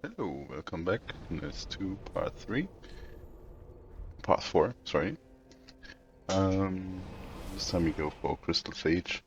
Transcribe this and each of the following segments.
Hello, welcome back. Nestwo part 4, sorry. Um, this time we go for Crystal Sage.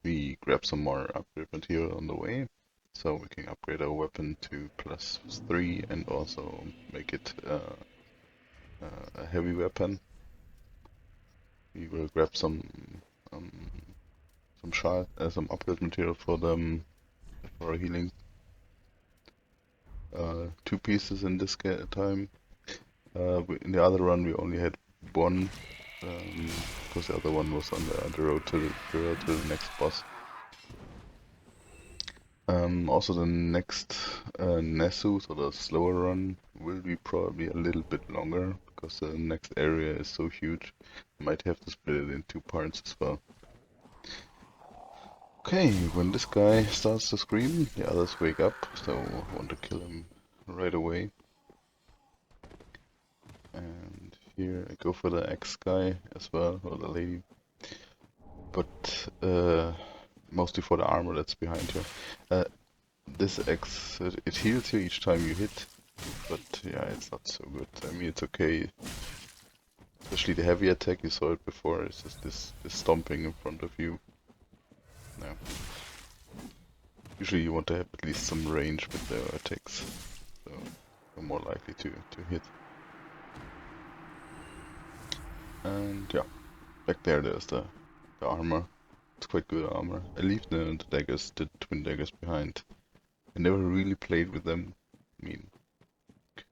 We grab some more upgrade material on the way, so we can upgrade our weapon to +3 and also make it a heavy weapon. We will grab some upgrade material for them for our healing. 2 pieces in this time. In the other run we only had one, because the other one was on the road to the next boss. Also the next Nestwo, so the slower run, will be probably a little bit longer because the next area is so huge. Might have to split it in 2 parts as well. Okay, when this guy starts to scream, the others wake up, so I want to kill him right away. And here I go for the X guy as well, or the lady. But mostly for the armor that's behind here. This X, it heals you each time you hit, but yeah, it's not so good. I mean, it's okay. Especially the heavy attack, you saw it before, it's just this stomping in front of you. No. Usually you want to have at least some range with the attacks, so you're more likely to hit. And yeah, back there's the armor. It's quite good armor. I leave the daggers, the twin daggers behind. I never really played with them. I mean,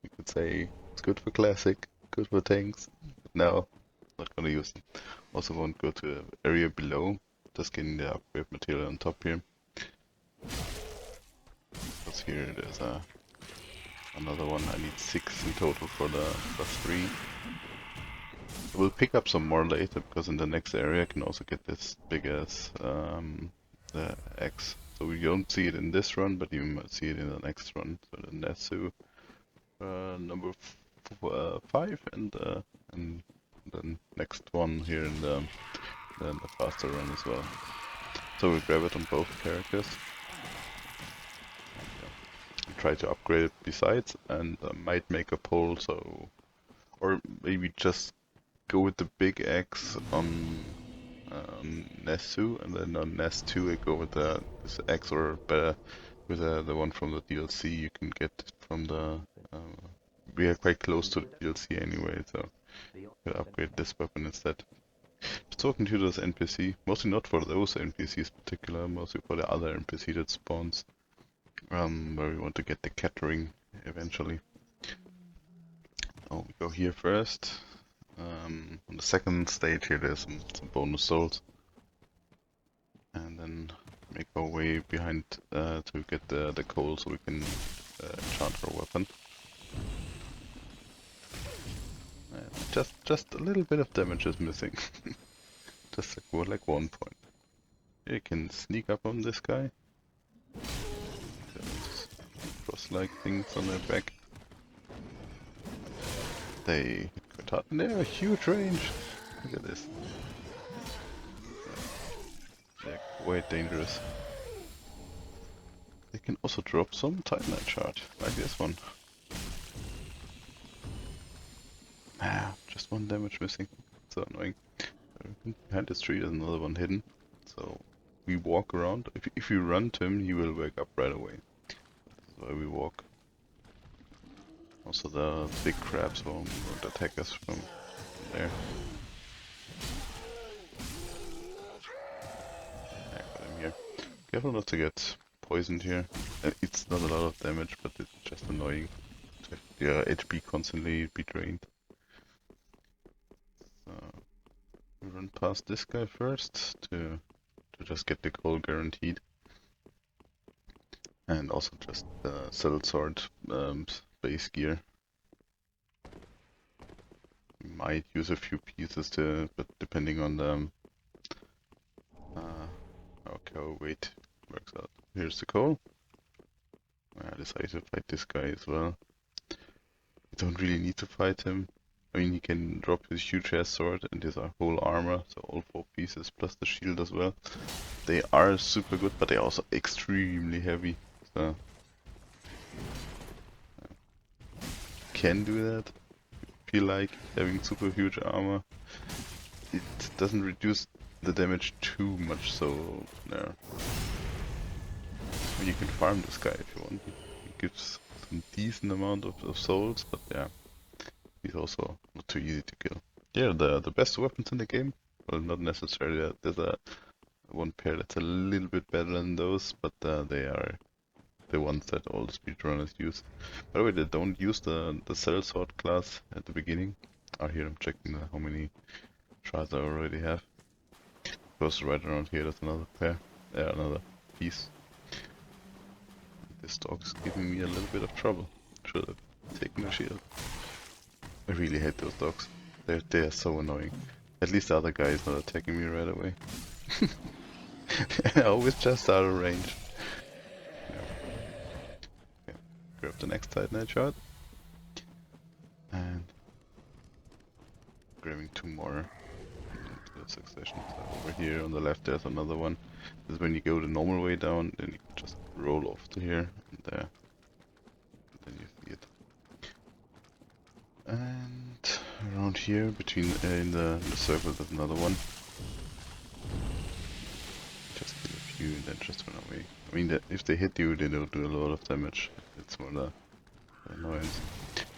you could say it's good for classic, good for tanks. But no, not gonna use them. Also won't go to the area below, just getting the upgrade material on top here. Because here there's another one. I need 6 in total for the +3. I will pick up some more later because in the next area I can also get this big ass the X. So we don't see it in this run, but you might see it in the next run. So the Nestwo number 5 and the next one here in the faster run as well. So we grab it on both characters. Try to upgrade it besides, and might make a poll, so or maybe just go with the big X on Nestwo, and then on Nest2 I go with this X, or better with the one from the DLC you can get from the. We are quite close to the DLC anyway, so we'll upgrade this weapon instead. Just talking to this NPC, mostly not for those NPCs particular, mostly for the other NPC that spawns, where we want to get the catering eventually. Oh, we go here first. On the second stage here there's some bonus souls. And then make our way behind to get the coal so we can enchant our weapon. Just a little bit of damage is missing. Just like 1 point. You can sneak up on this guy. Cross-like things on their back. They have a huge range. Look at this. They're quite dangerous. They can also drop some timeline charge, like this one. Just 1 damage missing. So annoying. Behind this tree there's another one hidden. So we walk around. If you run to him, he will wake up right away. That's why we walk. Also the big crabs won't attack us from there. I got him here. Careful not to get poisoned here. It's not a lot of damage, but it's just annoying to have your HP constantly be drained. We run past this guy first to just get the goal guaranteed. And also just Cell Sword base gear. Might use a few pieces but depending on the okay, oh, wait, works out. Here's the coal. I decided to fight this guy as well. You don't really need to fight him. I mean, he can drop his huge ass sword and his whole armor, so all 4 pieces plus the shield as well. They are super good, but they're also extremely heavy. So can do that. Feel like having super huge armor. It doesn't reduce the damage too much, so no. You can farm this guy if you want. He gives some decent amount of souls, but yeah, he's also not too easy to kill. Yeah, the best weapons in the game. Well, not necessarily. There's a one pair that's a little bit better than those, but they are the ones that all the speedrunners use. By the way, they don't use the sellsword class at the beginning. Oh, here I'm checking how many shards I already have. Because right around here there's another pair. Yeah, another piece. This dog's giving me a little bit of trouble. Should have taken a shield. I really hate those dogs. They are so annoying. At least the other guy is not attacking me right away. I always just out of range. Yeah. Okay. Grab the next Titanite shard. And grabbing two more in the succession. So over here on the left there's another one. This is when you go the normal way down, then you can just roll off to here and there. Then you see it. And around here, between in the circle, there's another one. Just kill a few and then just run away. I mean, if they hit you, they don't do a lot of damage. It's more the annoyance.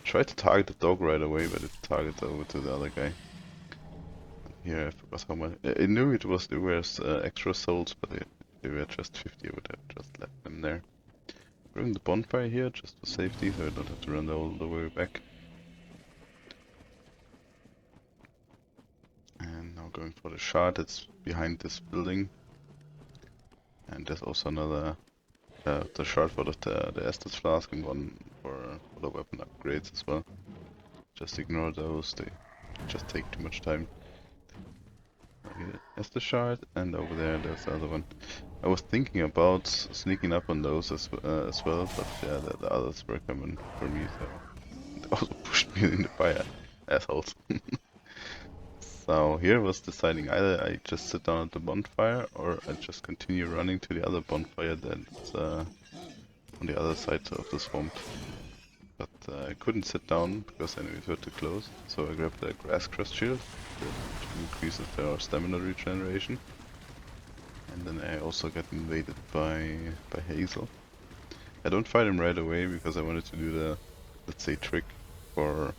Try to target the dog right away, but it targets over to the other guy. Here I forgot how much. I knew it was there was extra souls, but if they were just 50, I would have just left them there. Bring the bonfire here just for safety, so I don't have to run all the way back. And now going for the shard that's behind this building. And there's also another the shard for the Estus flask and one for the weapon upgrades as well. Just ignore those, they just take too much time. Estus shard, and over there there's the other one. I was thinking about sneaking up on those as well, but yeah, the others were coming for me, so they also pushed me in the fire, assholes. So here was deciding either I just sit down at the bonfire or I just continue running to the other bonfire that's on the other side of the swamp. But I couldn't sit down because enemies were too close, so I grabbed the grass crust shield, which increases their stamina regeneration. And then I also got invaded by Hazel. I don't fight him right away because I wanted to do the, let's say, trick for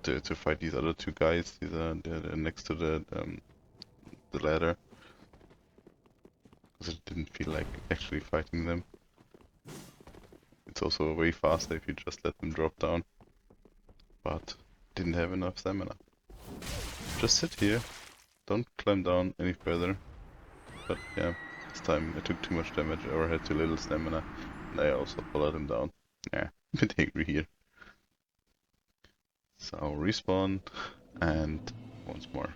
to fight these other two guys. They're next to the ladder, because it didn't feel like actually fighting them. It's also way faster if you just let them drop down, but didn't have enough stamina. Just sit here, don't climb down any further. But yeah, this time I took too much damage or had too little stamina, and I also followed him down. Yeah, a bit angry here. So respawn, and once more.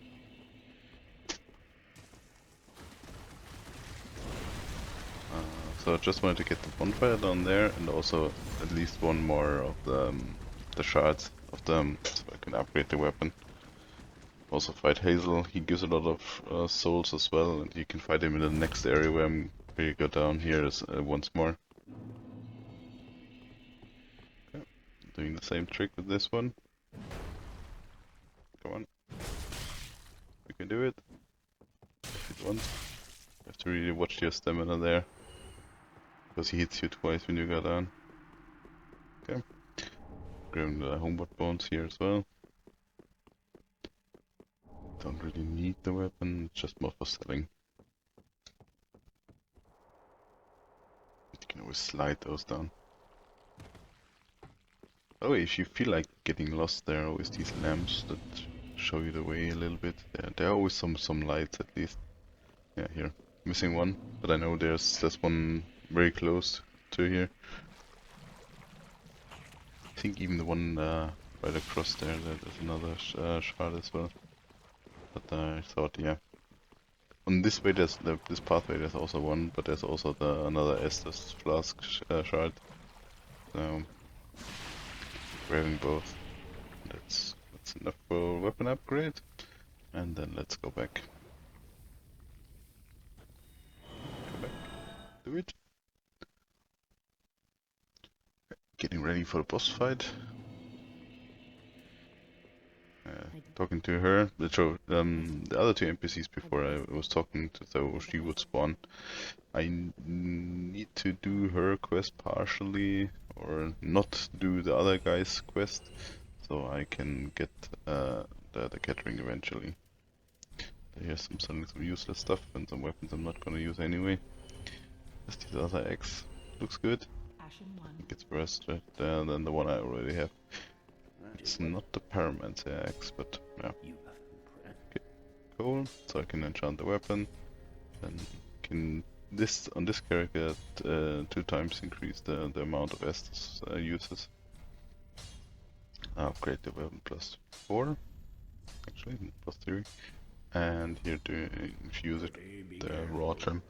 So I just wanted to get the bonfire down there, and also at least one more of the shards of them, so I can upgrade the weapon. Also fight Hazel, he gives a lot of souls as well, and you can fight him in the next area where you go down here once more. Okay. Doing the same trick with this one. Come on. You can do it. If you want. You have to really watch your stamina there, because he hits you twice when you go down. Okay. Grabbing the homeward bones here as well. Don't really need the weapon, just more for selling. You can always slide those down. Oh, if you feel like getting lost, there are always these lamps that show you the way a little bit. There are always some lights at least. Yeah, here. Missing one, but I know there's one very close to here. I think even the one right across there, there's another shard as well. But I thought, yeah. On this way, this pathway, there's also one, but there's also another Estus flask shard. So grabbing both. That's enough for weapon upgrade. And then let's go back. Go back. Do it. getting ready for the boss fight. Talking to her. The other two NPCs before I was talking to, so she would spawn. I need to do her quest partially, or not do the other guy's quest, so I can get the catering eventually. Here's some useless stuff and some weapons I'm not gonna use anyway. Just these other eggs. Looks good. Gets worse than the one I already have. It's not the Pyromancer axe, but yeah. Okay, cool. So I can enchant the weapon. Then can on this character 2 times increase the amount of Estus uses. Upgrade the weapon +4, actually +3, and here to infuse it with the raw gem.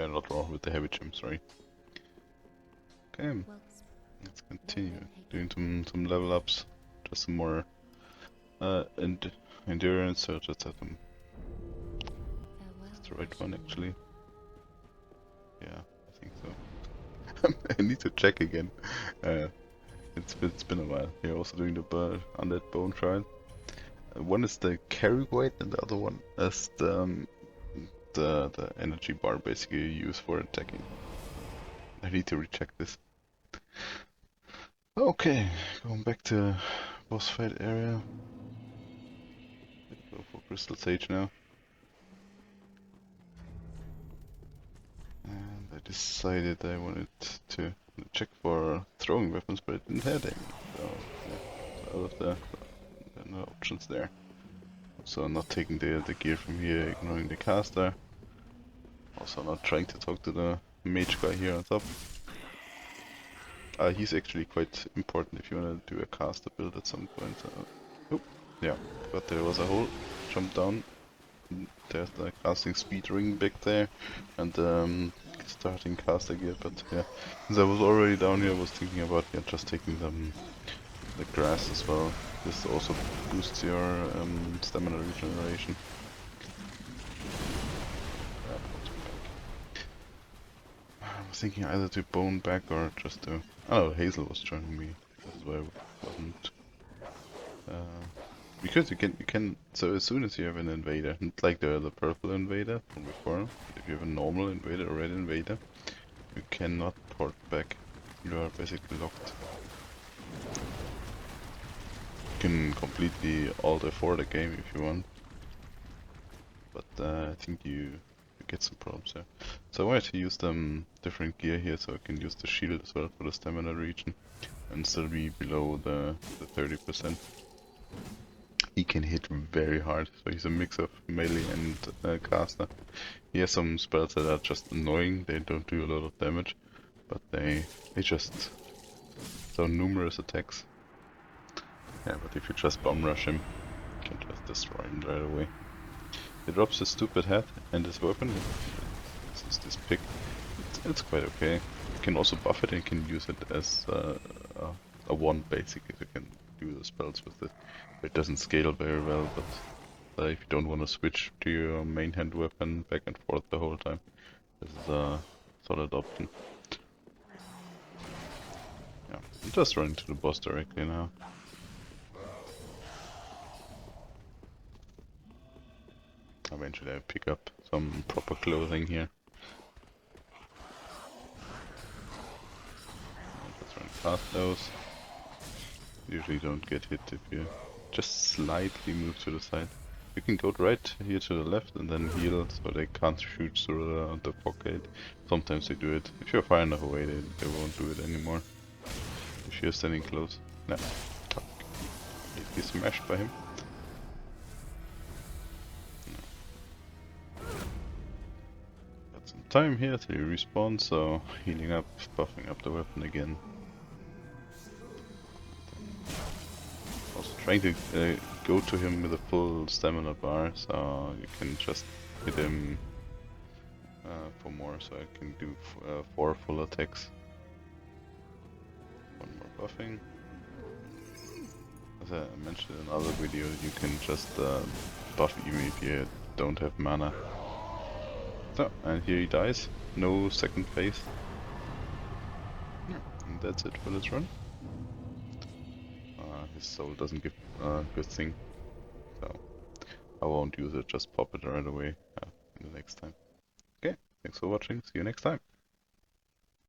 Not raw, with the heavy gem, sorry. Okay, let's continue doing some level ups, just some more endurance. So just have them. That's the right one, actually. Yeah, I think so. I need to check again. It's been a while. You're also doing the undead bone trial. One is the carry weight, and the other one is the energy bar, basically you use for attacking. I need to recheck this. Okay, going back to boss fight area. Go for Crystal Sage now. And I decided I wanted to check for throwing weapons, but I didn't have any. So yeah, out of the no options there. So not taking the gear from here, ignoring the caster. Also not trying to talk to the mage guy here on top. He's actually quite important if you want to do a caster build at some point. Oh, yeah, but there was a hole. Jump down. There's the casting speed ring back there, and starting caster gear. But yeah, since I was already down here, I was thinking about just taking the grass as well. This also boosts your stamina regeneration. I was thinking either to bone back or just to. Oh, Hazel was joining me. That's why I wasn't. Because you can. So as soon as you have an invader, not like the purple invader from before, but if you have a normal invader or red invader, you cannot port back. You are basically locked. You can completely alter for the game if you want, but I think you get some problems there. So I wanted to use different gear here, so I can use the shield as well for the stamina regen, and still be below the 30%. He can hit very hard, so he's a mix of melee and caster. He has some spells that are just annoying, they don't do a lot of damage, but they just so numerous attacks. Yeah, but if you just bomb rush him, you can just destroy him right away. He drops his stupid hat and his weapon. This pick. It's quite okay. You can also buff it and you can use it as a wand basically. You can do the spells with it. It doesn't scale very well, but if you don't want to switch to your main hand weapon back and forth the whole time, this is a solid option. Yeah, I'm just running to the boss directly now. Eventually I pick up some proper clothing here. Just run past those. Usually don't get hit if you just slightly move to the side. You can go right here to the left and then heal so they can't shoot through the pocket. Sometimes they do it. If you're far enough away, they won't do it anymore. If you're standing close. No. Get smashed by him. Got some time here till you respawn, so healing up, buffing up the weapon again. Also trying to go to him with a full stamina bar, so you can just hit him for more, so I can do 4 full attacks. One more buffing. As I mentioned in another video, you can just buff even if you don't have mana. So, and here he dies. No second phase. And that's it for this run. His soul doesn't give a good thing, so I won't use it, just pop it right away in the next time. Okay, thanks for watching, see you next time.